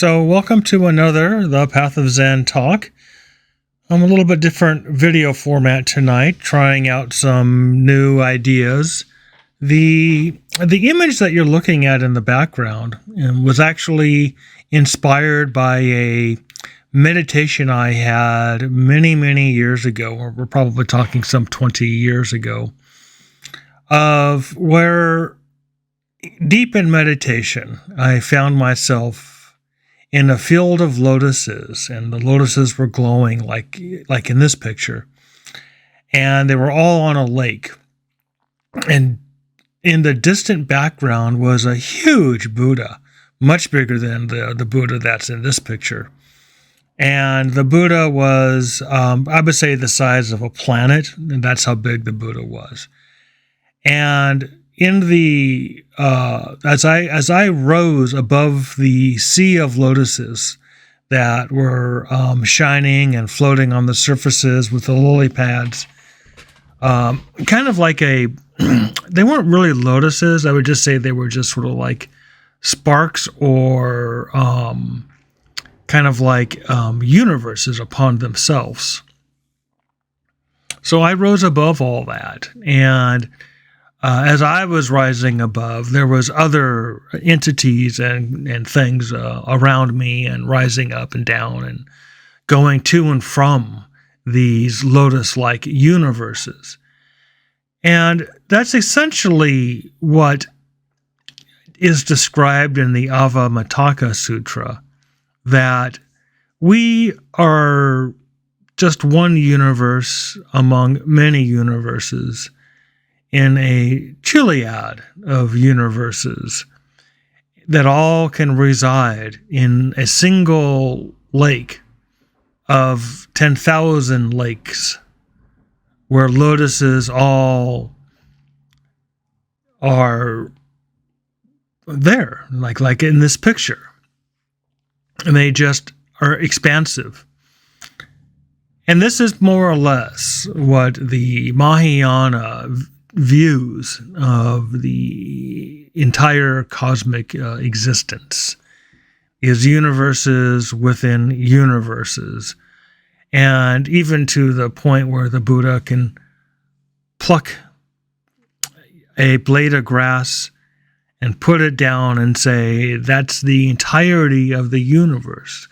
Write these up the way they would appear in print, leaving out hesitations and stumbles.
So welcome to the Path of Zen Talk. I'm a little bit different video format tonight, trying out some new ideas. The image that you're looking at in the background was actually inspired by a meditation I had many years ago, or we're probably talking some 20 years ago, of where deep in meditation, I found myself in a field of lotuses, and the lotuses were glowing like in this picture, and they were all on a lake. And in the distant background was a huge Buddha, much bigger than the Buddha that's in this picture. And the Buddha was, I would say, the size of a planet, and that's how big the Buddha was. And in the as I rose above the sea of lotuses that were shining and floating on the surfaces with the lily pads, kind of like they weren't really lotuses. I would just say they were just sort of like sparks, or kind of like universes upon themselves. So I rose above all that, and as I was rising above, there was other entities and things around me, and rising up and down and going to and from these lotus-like universes. And that's essentially what is described in the Avamataka Sutra, that we are just one universe among many universes, in a chiliad of universes that all can reside in a single lake of 10,000 lakes, where lotuses all are there, like in this picture. And they just are expansive. And this is more or less what the Mahayana views of the entire cosmic existence is universes within universes, and even to the point where the Buddha can pluck a blade of grass and put it down and say that's the entirety of the universe,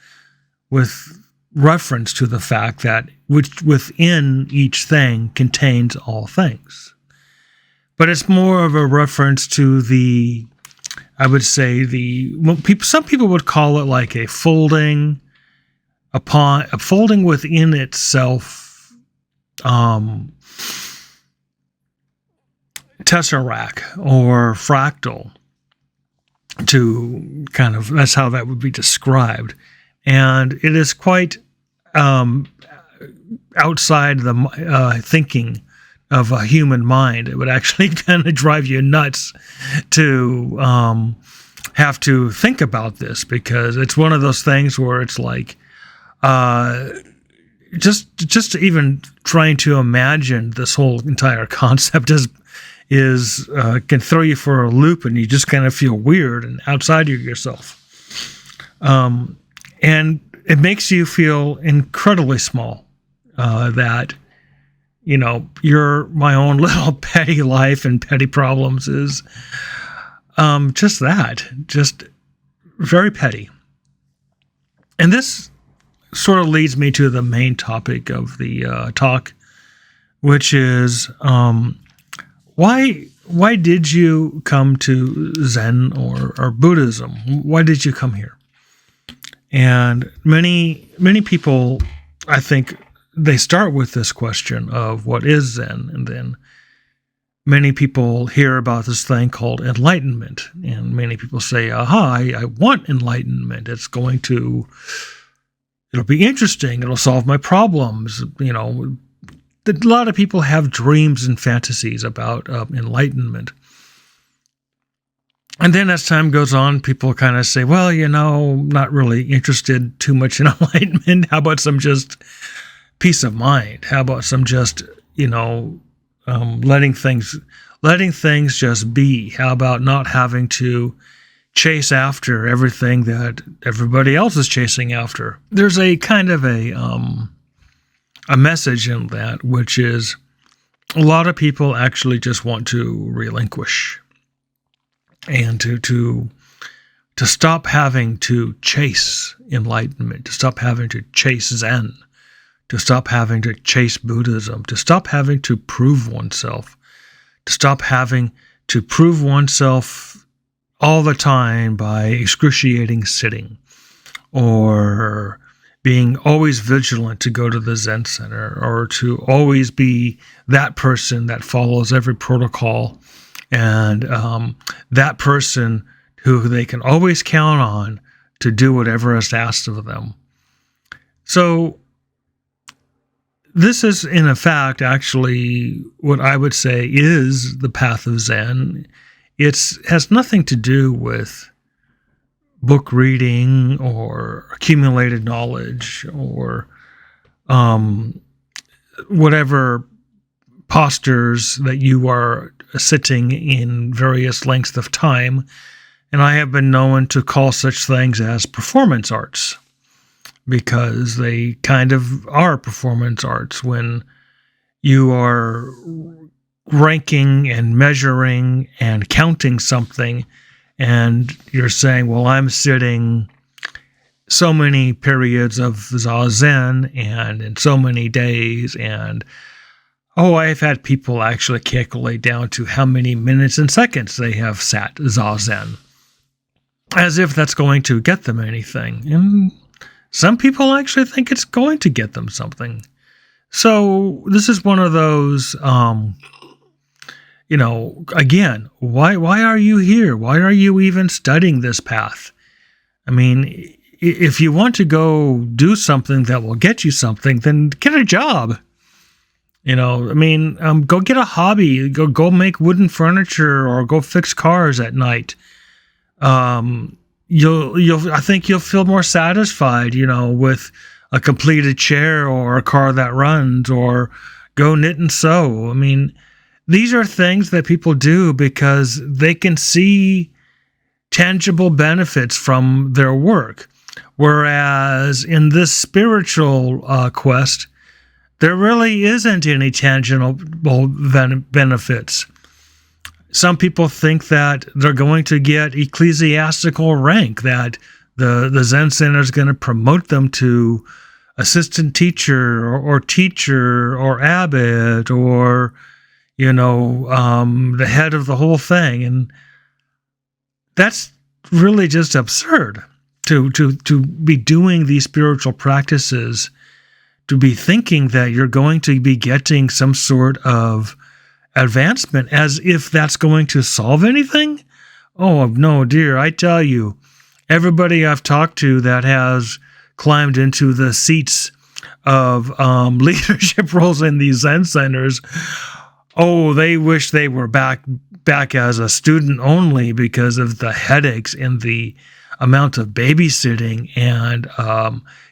with reference to the fact that which within each thing contains all things. But it's more of a reference to some people would call it like a folding within itself tesseract or fractal, to kind of, that's how that would be described. And it is quite outside the thinking of a human mind. It would actually kind of drive you nuts to have to think about this, because it's one of those things where it's like just even trying to imagine this whole entire concept is can throw you for a loop, and you just kind of feel weird and outside of yourself. And it makes you feel incredibly small, that my own little petty life and petty problems is just very petty. And this sort of leads me to the main topic of the talk, which is why did you come to Zen or Buddhism? Why did you come here? And many people, I think, they start with this question of what is Zen, and then many people hear about this thing called enlightenment, and many people say, aha, I want enlightenment. It'll be interesting. It'll solve my problems. A lot of people have dreams and fantasies about enlightenment. And then as time goes on, people kind of say, well, not really interested too much in enlightenment. How about some just peace of mind? How about some just, letting things just be? How about not having to chase after everything that everybody else is chasing after. There's a kind of a message in that, which is a lot of people actually just want to relinquish and to stop having to chase enlightenment, to stop having to chase Zen, to stop having to chase Buddhism, to stop having to prove oneself, to stop having to prove oneself all the time by excruciating sitting or being always vigilant to go to the Zen center, or to always be that person that follows every protocol and that person who they can always count on to do whatever is asked of them. So this is, in effect, actually what I would say is the path of Zen. It has nothing to do with book reading or accumulated knowledge or whatever postures that you are sitting in various lengths of time. And I have been known to call such things as performance arts, because they kind of are performance arts when you are ranking and measuring and counting something, and you're saying, well, I'm sitting so many periods of Zazen and in so many days, and I've had people actually calculate down to how many minutes and seconds they have sat Zazen, as if that's going to get them anything. And some people actually think it's going to get them something. So this is one of those, again, why are you here? Why are you even studying this path? I mean, if you want to go do something that will get you something, then get a job. Go get a hobby. Go make wooden furniture or go fix cars at night. I think you'll feel more satisfied, with a completed chair or a car that runs, or go knit and sew. I mean, these are things that people do because they can see tangible benefits from their work. Whereas in this spiritual quest, there really isn't any tangible benefits. Some people think that they're going to get ecclesiastical rank, that the Zen Center is going to promote them to assistant teacher or teacher or abbot or, the head of the whole thing. And that's really just absurd to be doing these spiritual practices, to be thinking that you're going to be getting some sort of advancement as if that's going to solve anything. Oh, no, dear. I tell you, everybody I've talked to that has climbed into the seats of leadership roles in these Zen centers, they wish they were back as a student only, because of the headaches and the amount of babysitting and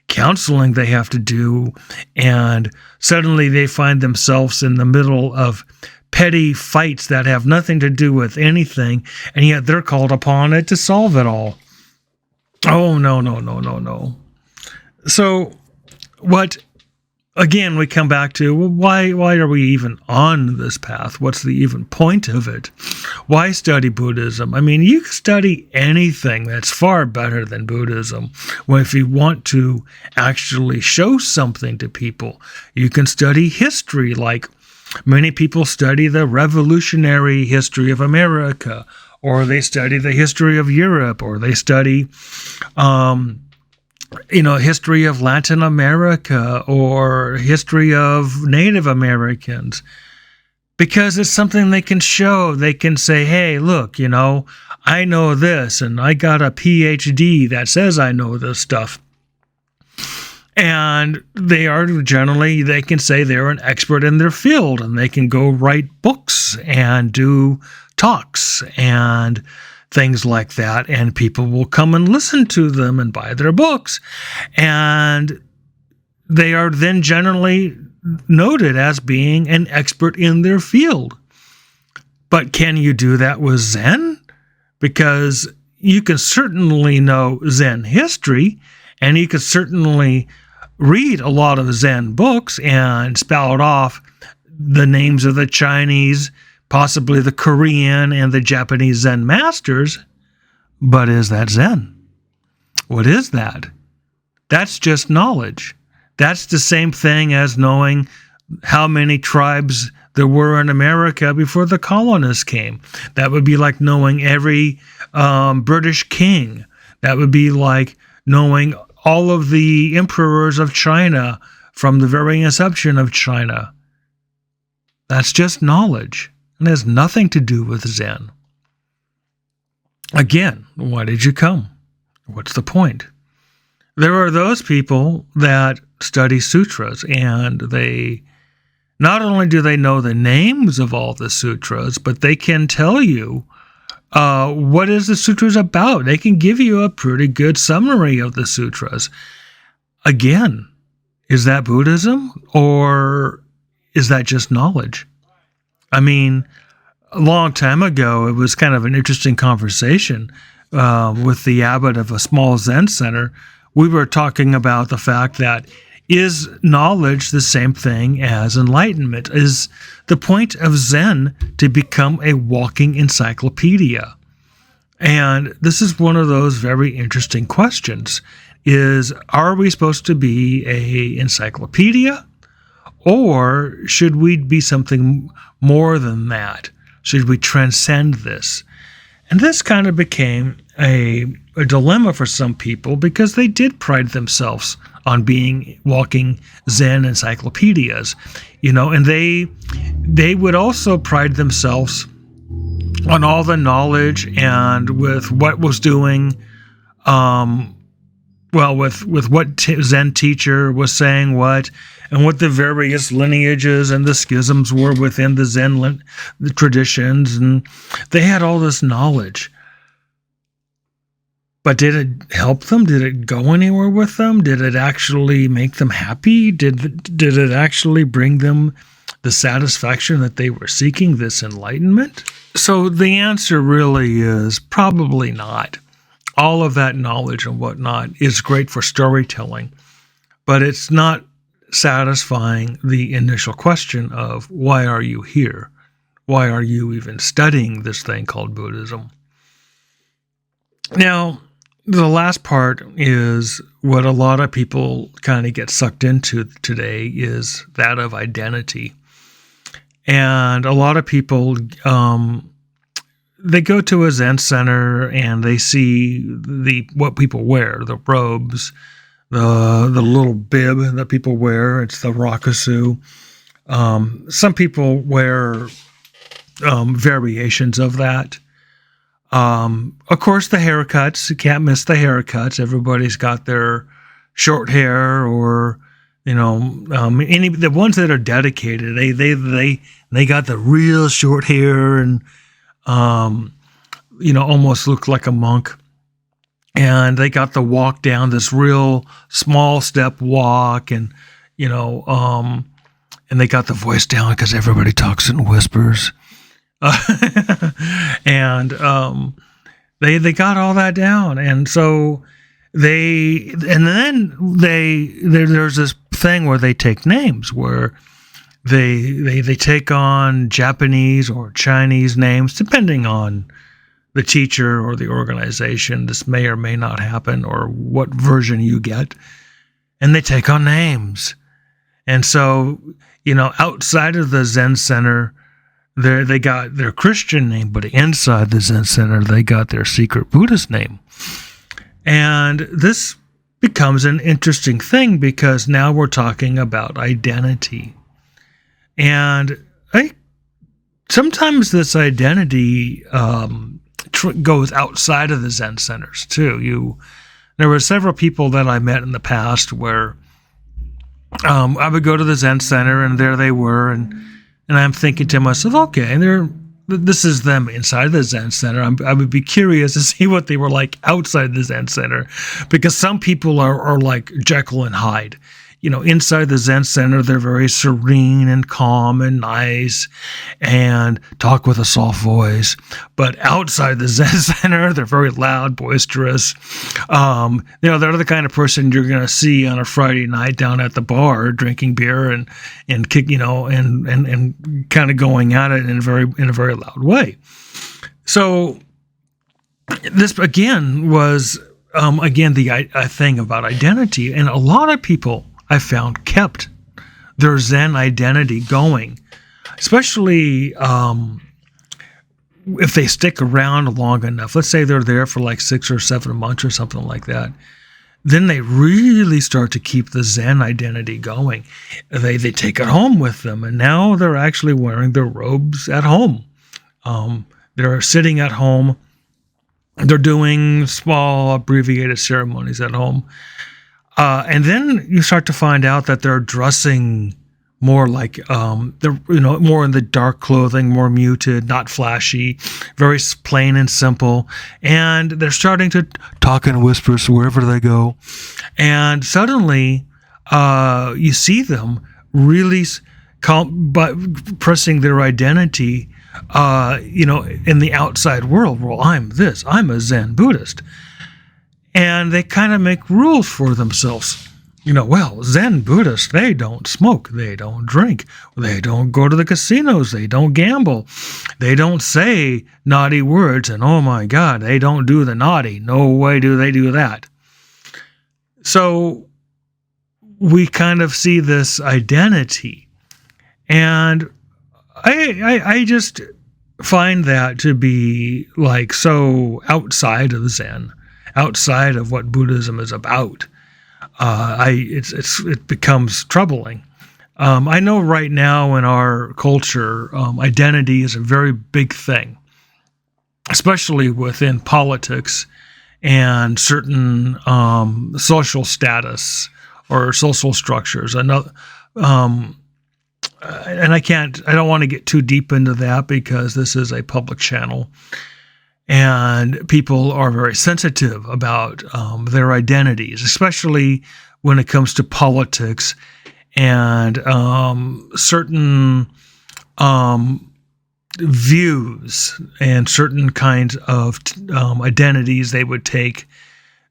counseling they have to do. And suddenly they find themselves in the middle of petty fights that have nothing to do with anything, and yet they're called upon to solve it all. Oh, no. So again, we come back to, well, why are we even on this path? What's the even point of it? Why study Buddhism? I mean, you can study anything that's far better than Buddhism. Well, if you want to actually show something to people, you can study history, like many people study the revolutionary history of America, or they study the history of Europe, or they study history of Latin America or history of Native Americans, because it's something they can show. They can say, hey, look, I know this, and I got a PhD that says I know this stuff. And they can say they're an expert in their field, and they can go write books and do talks and things like that, and people will come and listen to them and buy their books, and they are then generally noted as being an expert in their field. But can you do that with Zen? Because you can certainly know Zen history, and you can certainly read a lot of Zen books and spout off the names of the Chinese, possibly the Korean and the Japanese Zen masters. But is that Zen? What is that? That's just knowledge. That's the same thing as knowing how many tribes there were in America before the colonists came. That would be like knowing every British king. That would be like knowing all of the emperors of China from the very inception of China. That's just knowledge, and has nothing to do with Zen. Again, why did you come? What's the point? There are those people that study sutras, and they not only do they know the names of all the sutras, but they can tell you what is the sutras about. They can give you a pretty good summary of the sutras. Again, is that Buddhism, or is that just knowledge? I mean, a long time ago, it was kind of an interesting conversation with the abbot of a small Zen center. We were talking about the fact that, is knowledge the same thing as enlightenment? Is the point of Zen to become a walking encyclopedia? And this is one of those very interesting questions. Are we supposed to be an encyclopedia? Or should we be something more than that? Should we transcend this? And this kind of became a dilemma for some people, because they did pride themselves on being walking Zen encyclopedias, and they would also pride themselves on all the knowledge and with what was doing, with what Zen teacher was saying what, and what the various lineages and the schisms were within the Zen traditions, and they had all this knowledge. But did it help them? Did it go anywhere with them? Did it actually make them happy? Did it actually bring them the satisfaction that they were seeking, this enlightenment? So the answer really is probably not. All of that knowledge and whatnot is great for storytelling, but it's not satisfying the initial question of, why are you here? Why are you even studying this thing called Buddhism? Now, the last part is what a lot of people kind of get sucked into today, is that of identity. And a lot of people, they go to a Zen center and they see what people wear, the robes, the little bib that people wear. It's the rakusu. Some people wear variations of that. Of course, the haircuts. You can't miss the haircuts. Everybody's got their short hair, or the ones that are dedicated. They got the real short hair and almost look like a monk. And they got the walk down, this real small step walk, and and they got the voice down because everybody talks in whispers. And they got all that down, and so there's this thing where they take names, where they take on Japanese or Chinese names depending on the teacher or the organization. This may or may not happen, or what version you get, and they take on names. And so outside of the Zen center, they got their Christian name, but inside the Zen center, they got their secret Buddhist name. And this becomes an interesting thing, because now we're talking about identity. And sometimes this identity goes outside of the Zen centers too. There were several people that I met in the past where I would go to the Zen center, and there they were, and I'm thinking to myself, okay, this is them inside the Zen center. I would be curious to see what they were like outside the Zen center, because some people are like Jekyll and Hyde. inside the Zen center, they're very serene and calm and nice and talk with a soft voice. But outside the Zen center, they're very loud, boisterous. They're the kind of person you're going to see on a Friday night down at the bar drinking beer and kick, and kind of going at it in a very loud way. So this again was the thing about identity, and a lot of people I found kept their Zen identity going, especially if they stick around long enough. Let's say they're there for like 6 or 7 months or something like that. Then they really start to keep the Zen identity going. They take it home with them, and now they're actually wearing their robes at home. They're sitting at home. They're doing small abbreviated ceremonies at home. And then you start to find out that they're dressing more like, they're, more in the dark clothing, more muted, not flashy, very plain and simple. And they're starting to talk in whispers wherever they go. And suddenly, you see them really pressing their identity, in the outside world. Well, I'm a Zen Buddhist. And they kind of make rules for themselves. Zen Buddhists, they don't smoke, they don't drink, they don't go to the casinos, they don't gamble, they don't say naughty words, and oh my God, they don't do the naughty. No way do they do that. So we kind of see this identity. And I just find that to be like so outside of Zen, outside of what Buddhism is about. It becomes troubling. I know right now in our culture, identity is a very big thing, especially within politics and certain social status or social structures. And I don't want to get too deep into that because this is a public channel. And people are very sensitive about their identities, especially when it comes to politics and certain views and certain kinds of identities they would take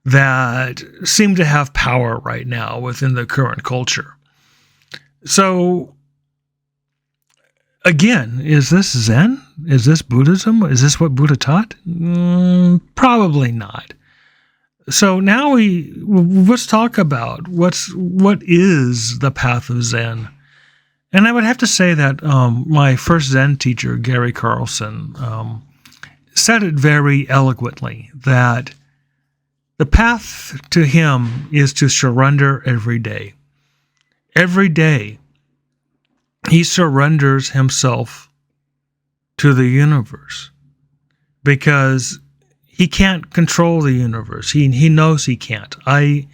that seem to have power right now within the current culture. So, again, is this Zen? Is this Buddhism? Is this what Buddha taught? Probably not. So now let's talk about what is the Path of Zen. And I would have to say that my first Zen teacher, Gary Carlson, said it very eloquently, that the path to him is to surrender every day. Every day, he surrenders himself to the universe because he can't control the universe. He knows he can't. And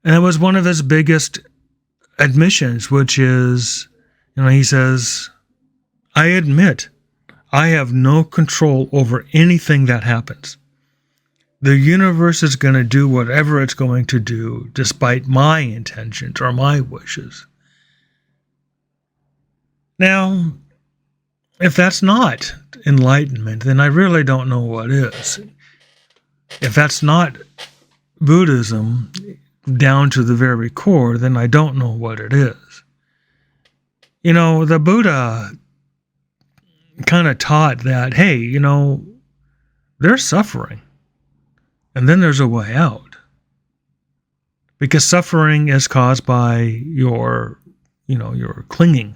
it was one of his biggest admissions, which is, he says, I admit I have no control over anything that happens. The universe is going to do whatever it's going to do despite my intentions or my wishes. Now, if that's not enlightenment, then I really don't know what is. If that's not Buddhism down to the very core, then I don't know what it is. The Buddha kind of taught that, hey, there's suffering, and then there's a way out. Because suffering is caused by your clinging.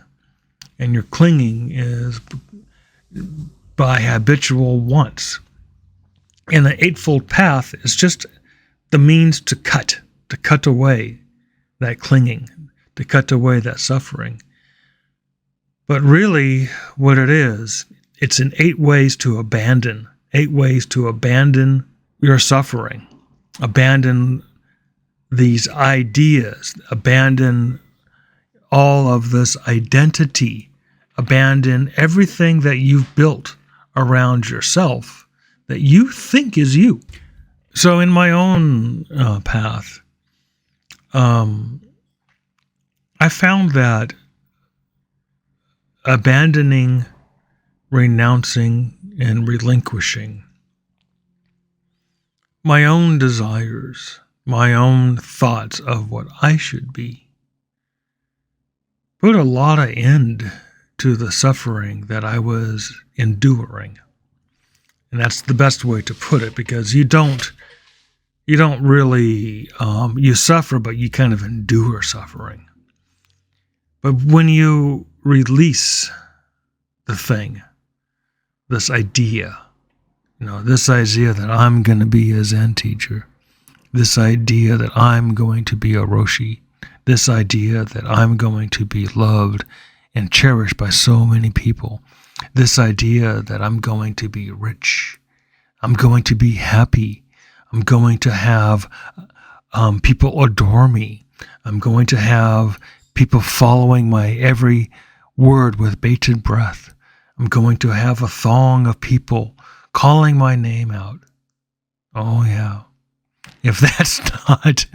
And your clinging is by habitual wants. And the Eightfold Path is just the means to cut away that clinging, to cut away that suffering. But really, what it is, it's in 8 ways to abandon. 8 ways to abandon your suffering. Abandon these ideas. Abandon all of this identity, abandon everything that you've built around yourself that you think is you. So in my own path, I found that abandoning, renouncing, and relinquishing my own desires, my own thoughts of what I should be, put a lot of end to the suffering that I was enduring. And that's the best way to put it, because you don't really, you suffer, but you kind of endure suffering. But when you release the thing, this idea, this idea that I'm going to be a Zen teacher, this idea that I'm going to be a Roshi, this idea that I'm going to be loved and cherished by so many people, this idea that I'm going to be rich, I'm going to be happy, I'm going to have people adore me, I'm going to have people following my every word with bated breath, I'm going to have a throng of people calling my name out. Oh yeah. If that's not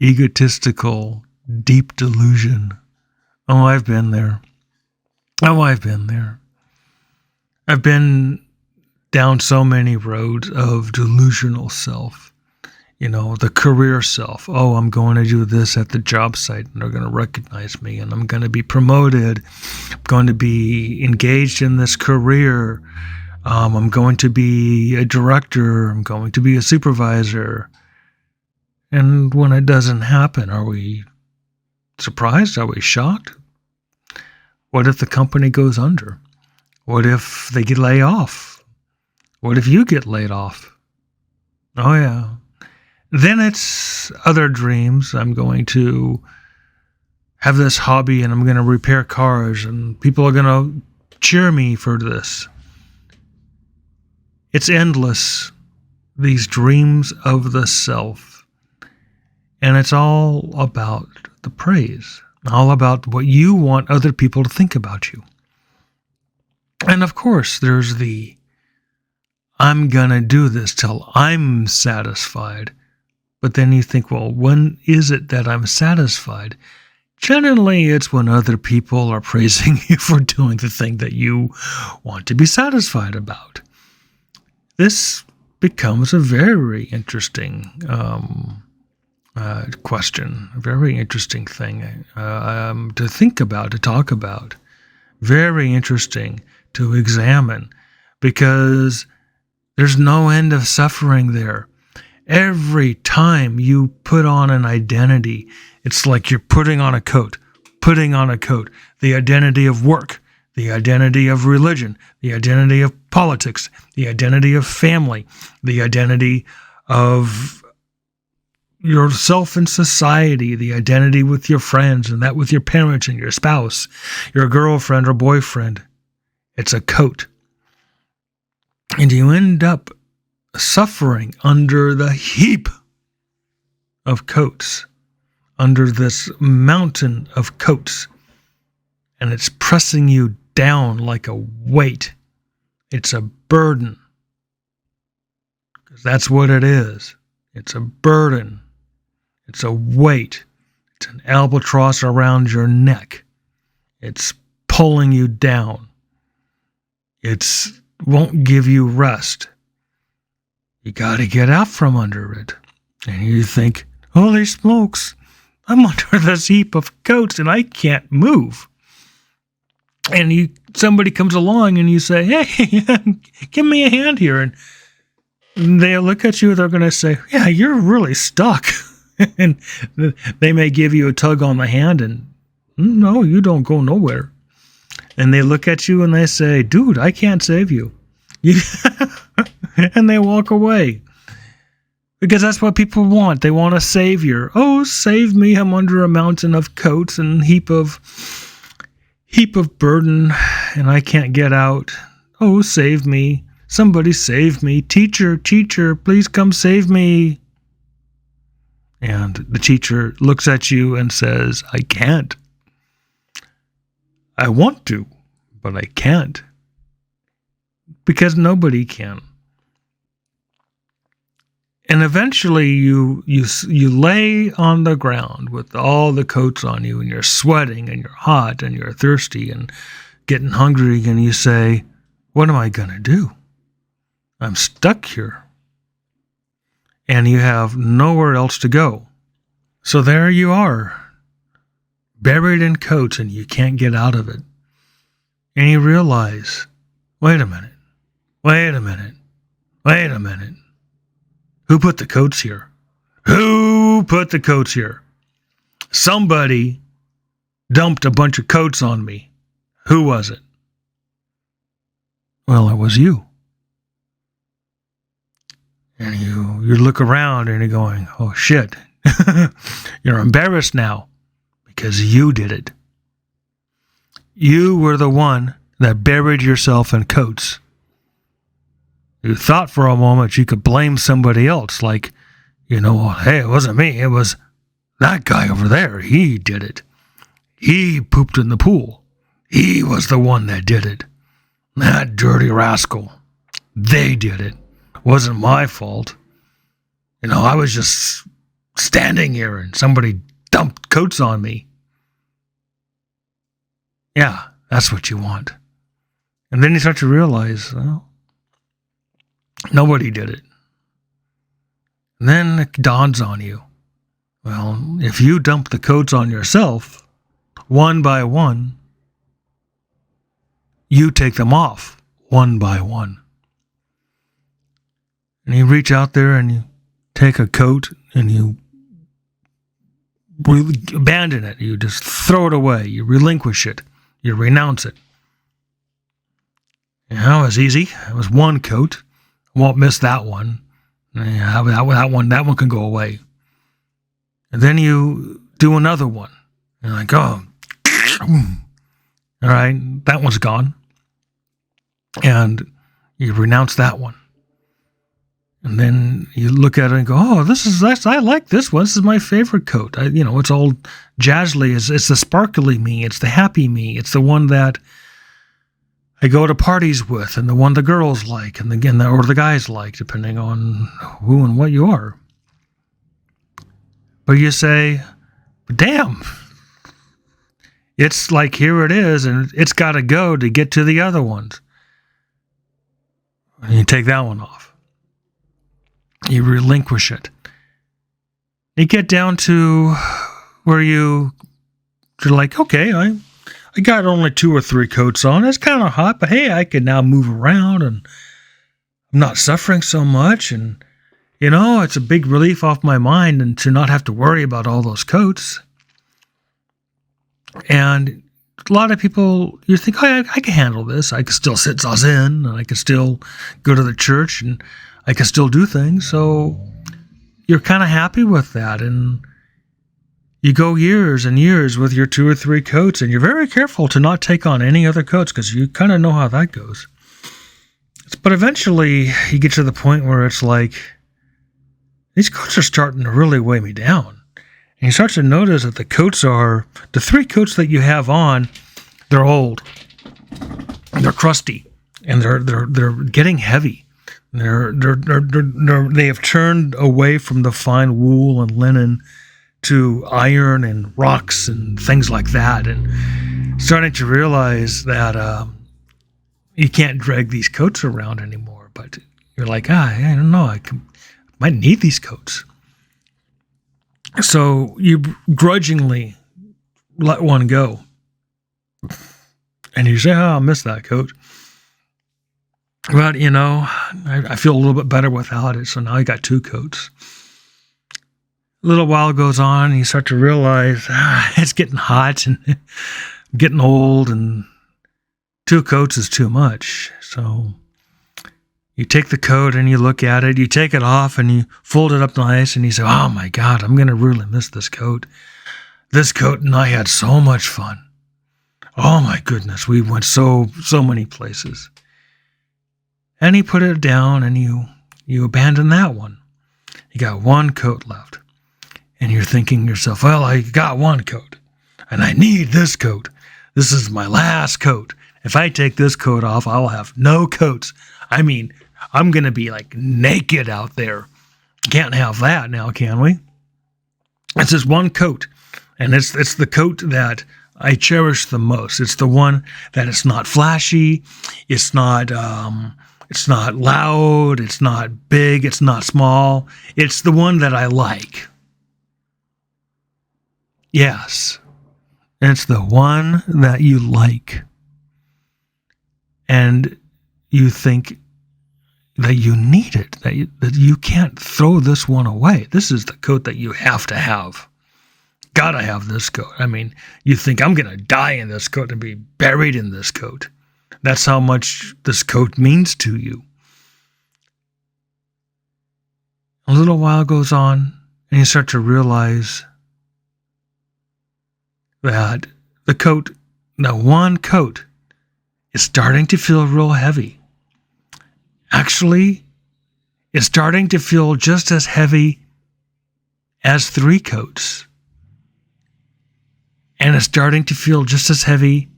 egotistical, deep delusion. Oh, I've been there. I've been down so many roads of delusional self. The career self. Oh, I'm going to do this at the job site and they're going to recognize me and I'm going to be promoted. I'm going to be engaged in this career. I'm going to be a director. I'm going to be a supervisor. And when it doesn't happen, are we surprised? Are we shocked? What if the company goes under? What if they get laid off? What if you get laid off? Oh, yeah. Then it's other dreams. I'm going to have this hobby and I'm going to repair cars and people are going to cheer me for this. It's endless, these dreams of the self. And it's all about the praise, all about what you want other people to think about you. And of course, there's the I'm going to do this till I'm satisfied. But then you think, well, when is it that I'm satisfied? Generally, it's when other people are praising you for doing the thing that you want to be satisfied about. This becomes a very interesting question, a very interesting thing to think about, to talk about. Very interesting to examine, because there's no end of suffering there. Every time you put on an identity, it's like you're putting on a coat. The identity of work, the identity of religion, the identity of politics, the identity of family, the identity of yourself in society, the identity with your friends, and that with your parents and your spouse, your girlfriend or boyfriend. It's a coat. And you end up suffering under the heap of coats, under this mountain of coats, and it's pressing you down like a weight. It's a burden, because that's what it is. It's a burden. It's a weight. It's an albatross around your neck. It's pulling you down. It won't give you rest. You got to get out from under it. And you think, holy smokes, I'm under this heap of coats and I can't move. And somebody comes along and you say, hey, give me a hand here. And they look at you, they're going to say, yeah, you're really stuck. And they may give you a tug on the hand and, no, you don't go nowhere. And they look at you and they say, dude, I can't save you. And they walk away. Because that's what people want. They want a savior. Oh, save me. I'm under a mountain of coats and heap of burden and I can't get out. Oh, save me. Somebody save me. Teacher, please come save me. And the teacher looks at you and says, I can't. I want to, but I can't. Because nobody can. And eventually you lay on the ground with all the coats on you, and you're sweating and you're hot and you're thirsty and getting hungry, and you say, what am I going to do? I'm stuck here. And you have nowhere else to go. So there you are, buried in coats, and you can't get out of it. And you realize, wait a minute. Who put the coats here? Who put the coats here? Somebody dumped a bunch of coats on me. Who was it? Well, it was you. And you look around and you're going, oh shit. You're embarrassed now because you did it. You were the one that buried yourself in coats. You thought for a moment you could blame somebody else, like, hey, it wasn't me, it was that guy over there. He did it. He pooped in the pool. He was the one that did it. That dirty rascal. They did it. It wasn't my fault. I was just standing here and somebody dumped coats on me. Yeah, that's what you want. And then you start to realize, well, nobody did it. And then it dawns on you, well, if you dump the coats on yourself, one by one, you take them off one by one. And you reach out there and you take a coat and you abandon it. You just throw it away. You relinquish it. You renounce it. It was easy. It was one coat. I won't miss that one. That one can go away. And then you do another one. You're like, oh, all right, that one's gone. And you renounce that one. And then you look at it and go, oh, I like this one. This is my favorite coat. It's all jazzly. It's the sparkly me. It's the happy me. It's the one that I go to parties with, and the one the girls like, and again, or the guys like, depending on who and what you are. But you say, damn, it's like, here it is, and it's got to go to get to the other ones. And you take that one off. You relinquish it. You get down to where you're like, okay, I got only 2 or 3 coats on. It's kind of hot, but hey, I can now move around and I'm not suffering so much. And, it's a big relief off my mind and to not have to worry about all those coats. And a lot of people, you think, I can handle this. I can still sit zazen, and I can still go to the church, and I can still do things. So you're kind of happy with that. And you go years and years with your 2 or 3 coats, and you're very careful to not take on any other coats because you kind of know how that goes. But eventually you get to the point where it's like, these coats are starting to really weigh me down. And you start to notice that the 3 coats that you have on, they're old, and they're crusty, and they're getting heavy. They have turned away from the fine wool and linen to iron and rocks and things like that, and starting to realize that you can't drag these coats around anymore. But you're like, I don't know, I might need these coats. So you grudgingly let one go, and you say, I'll miss that coat. But, I feel a little bit better without it, so now I got 2 coats. A little while goes on, and you start to realize, it's getting hot and getting old, and 2 coats is too much. So you take the coat and you look at it, you take it off and you fold it up nice, and you say, oh my God, I'm going to really miss this coat. This coat and I had so much fun. Oh my goodness, we went so many places. And you put it down and you abandon that one. You got 1 coat left. And you're thinking to yourself, well, I got 1 coat, and I need this coat. This is my last coat. If I take this coat off, I will have no coats. I mean, I'm going to be like naked out there Can't have that now, can we? It's this one coat, and it's the coat that I cherish the most. It's the one that it's not flashy, it's not loud, it's not big, it's not small. It's the one that I like. Yes, it's the one that you like. And you think that you need it, that you can't throw this one away. This is the coat that you have to have. Gotta have this coat. I mean, you think I'm going to die in this coat and be buried in this coat. That's how much this coat means to you. A little while goes on, and you start to realize that the coat, the one coat, is starting to feel real heavy. Actually, it's starting to feel just as heavy as 3 coats. And it's starting to feel just as heavy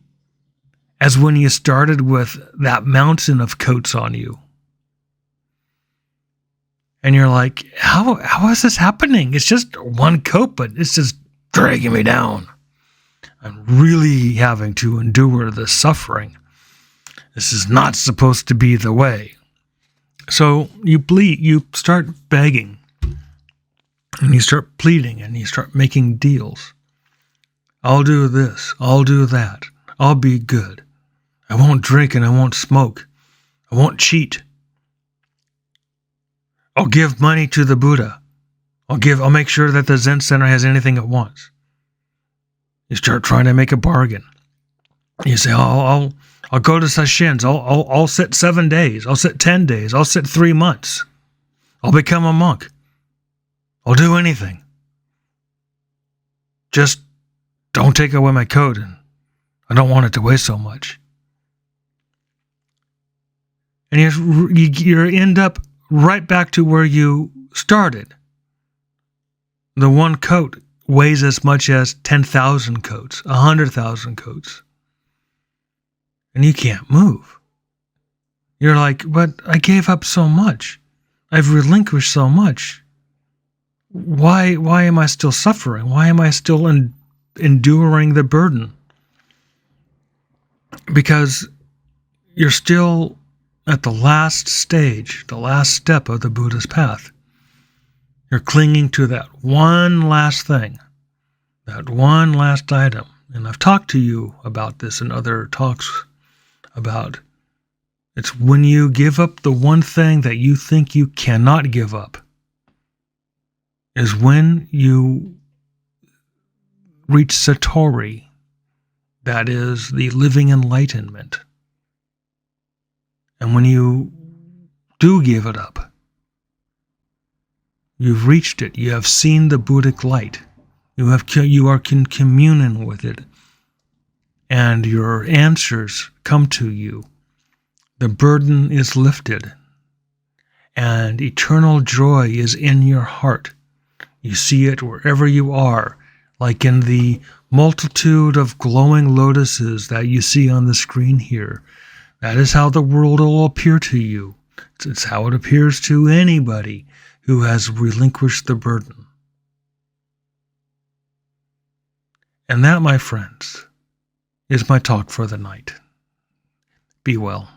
as when you started with that mountain of coats on you. And you're like, how is this happening? It's just one coat, but it's just dragging me down. I'm really having to endure this suffering. This is not supposed to be the way. So you start begging, and you start pleading, and you start making deals. I'll do this, I'll do that, I'll be good. I won't drink and I won't smoke. I won't cheat. I'll give money to the Buddha. I'll make sure that the Zen Center has anything it wants. You start trying to make a bargain. You say, I'll go to sessions. I'll sit 7 days. I'll sit 10 days. I'll sit 3 months. I'll become a monk. I'll do anything. Just don't take away my coat, and I don't want it to weigh so much. And you end up right back to where you started. The one coat weighs as much as 10,000 coats, 100,000 coats. And you can't move. You're like, but I gave up so much. I've relinquished so much. Why am I still suffering? Why am I still enduring the burden? Because you're still at the last stage, the last step of the Buddha's path. You're clinging to that one last thing, that one last item. And I've talked to you about this in other talks about it's when you give up the one thing that you think you cannot give up is when you reach Satori, that is the living enlightenment. And when you do give it up, you've reached it. You have seen the Buddhic light. You are in communion with it. And your answers come to you. The burden is lifted. And eternal joy is in your heart. You see it wherever you are, like in the multitude of glowing lotuses that you see on the screen here. That is how the world will appear to you. It's how it appears to anybody who has relinquished the burden. And that, my friends, is my talk for the night. Be well.